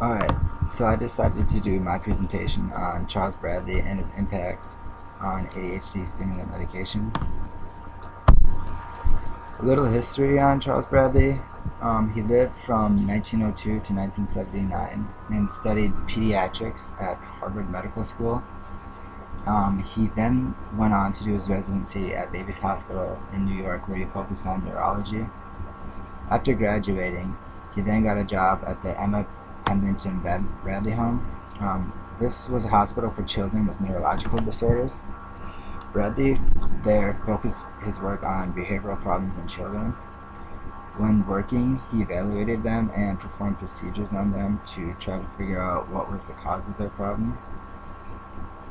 Alright, so I decided to do my presentation on Charles Bradley and his impact on ADHD stimulant medications. A little history on Charles Bradley. He lived from 1902 to 1979 and studied pediatrics at Harvard Medical School. He then went on to do his residency at Baby's Hospital in New York, where he focused on neurology. After graduating, he then got a job at the Emma Pendleton Bradley Home. This was a hospital for children with neurological disorders. Bradley there focused his work on behavioral problems in children. When working, he evaluated them and performed procedures on them to try to figure out what was the cause of their problem.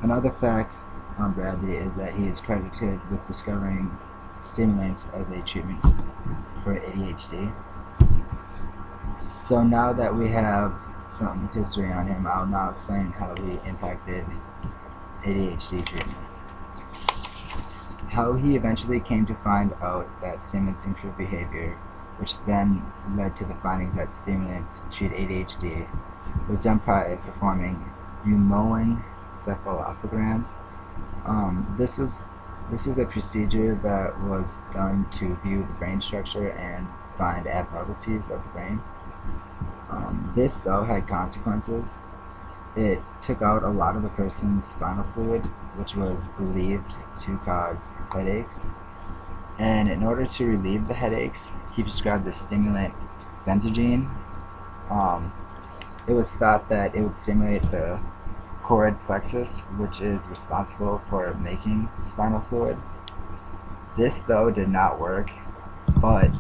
Another fact on Bradley is that he is credited with discovering stimulants as a treatment for ADHD. So now that we have some history on him, I'll now explain how he impacted ADHD treatments. How he eventually came to find out that stimulants improve behavior, which then led to the findings that stimulants treat ADHD, was done by performing Umoan cephalopograms. This is a procedure that was done to view the brain structure and find abnormalities of the brain. This, though, had consequences. It took out a lot of the person's spinal fluid, which was believed to cause headaches. And in order to relieve the headaches, he prescribed the stimulant benzodiazepine. It was thought that it would stimulate the choroid plexus, which is responsible for making spinal fluid. This, though, did not work, but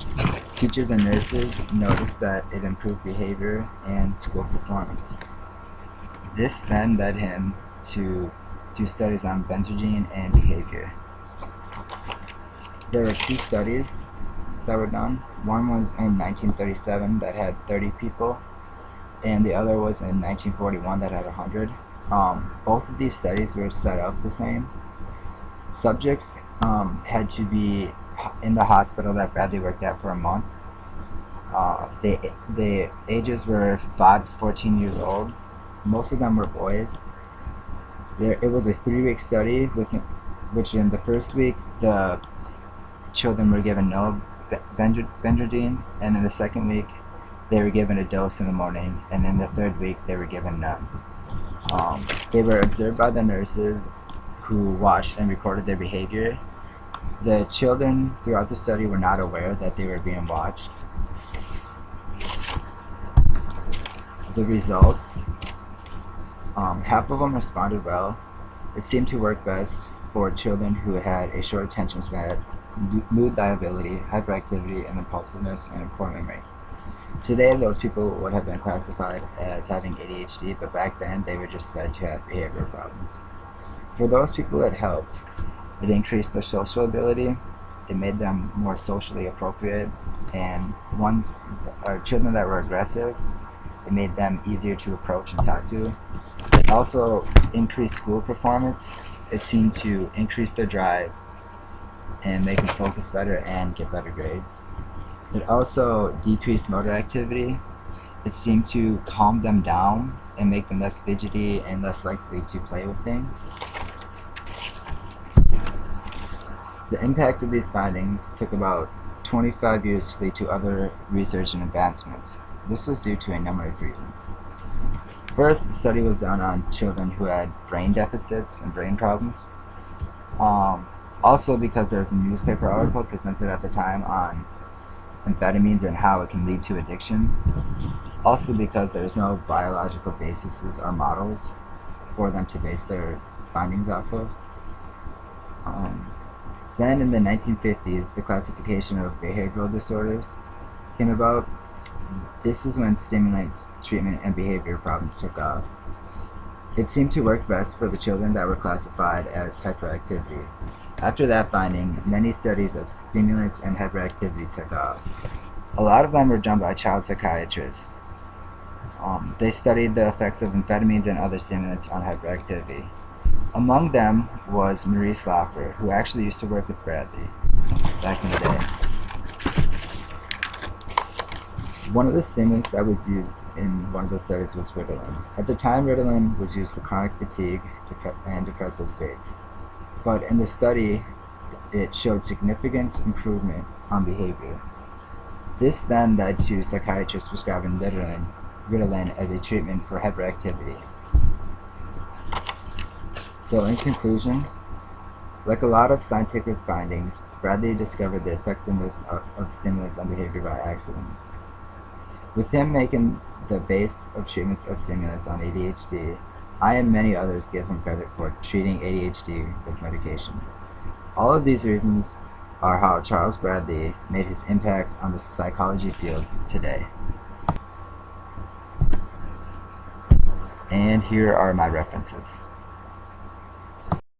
teachers and nurses noticed that it improved behavior and school performance. This then led him to do studies on benzodiazepine and behavior. There were two studies that were done. One was in 1937 that had 30 people, and the other was in 1941 that had 100. Both of these studies were set up the same. Subjects had to be in the hospital that Bradley worked at for a month. The ages were 5 to 14 years old. Most of them were boys. It was a 3-week study, which in the first week the children were given no benzodiazepine, and in the second week they were given a dose in the morning, and in the third week they were given none. They were observed by the nurses who watched and recorded their behavior. The children throughout the study were not aware that they were being watched. The results, half of them responded well. It seemed to work best for children who had a short attention span, mood liability, hyperactivity, and impulsiveness, and poor memory. Today, those people would have been classified as having ADHD, but back then they were just said to have behavioral problems. For those people it helped. It increased their social ability, it made them more socially appropriate, and children that were aggressive, it made them easier to approach and talk to. It also increased school performance. It seemed to increase their drive and make them focus better and get better grades. It also decreased motor activity. It seemed to calm them down and make them less fidgety and less likely to play with things. The impact of these findings took about 25 years to lead to other research and advancements. This was due to a number of reasons. First, the study was done on children who had brain deficits and brain problems. Also because there was a newspaper article presented at the time on amphetamines and how it can lead to addiction. Also because there's no biological basis or models for them to base their findings off of. Then in the 1950s, the classification of behavioral disorders came about. This is when stimulants, treatment, and behavior problems took off. It seemed to work best for the children that were classified as hyperactivity. After that finding, many studies of stimulants and hyperactivity took off. A lot of them were done by child psychiatrists. They studied the effects of amphetamines and other stimulants on hyperactivity. Among them was Maurice Laffer, who actually used to work with Bradley back in the day. One of the stimulants that was used in one of those studies was Ritalin. At the time, Ritalin was used for chronic fatigue and depressive states. But in the study, it showed significant improvement on behavior. This then led to psychiatrists prescribing Ritalin as a treatment for hyperactivity. So in conclusion, like a lot of scientific findings, Bradley discovered the effectiveness of stimulants on behavior by accident. With him making the base of treatments of stimulants on ADHD, I and many others give him credit for treating ADHD with medication. All of these reasons are how Charles Bradley made his impact on the psychology field today. And here are my references.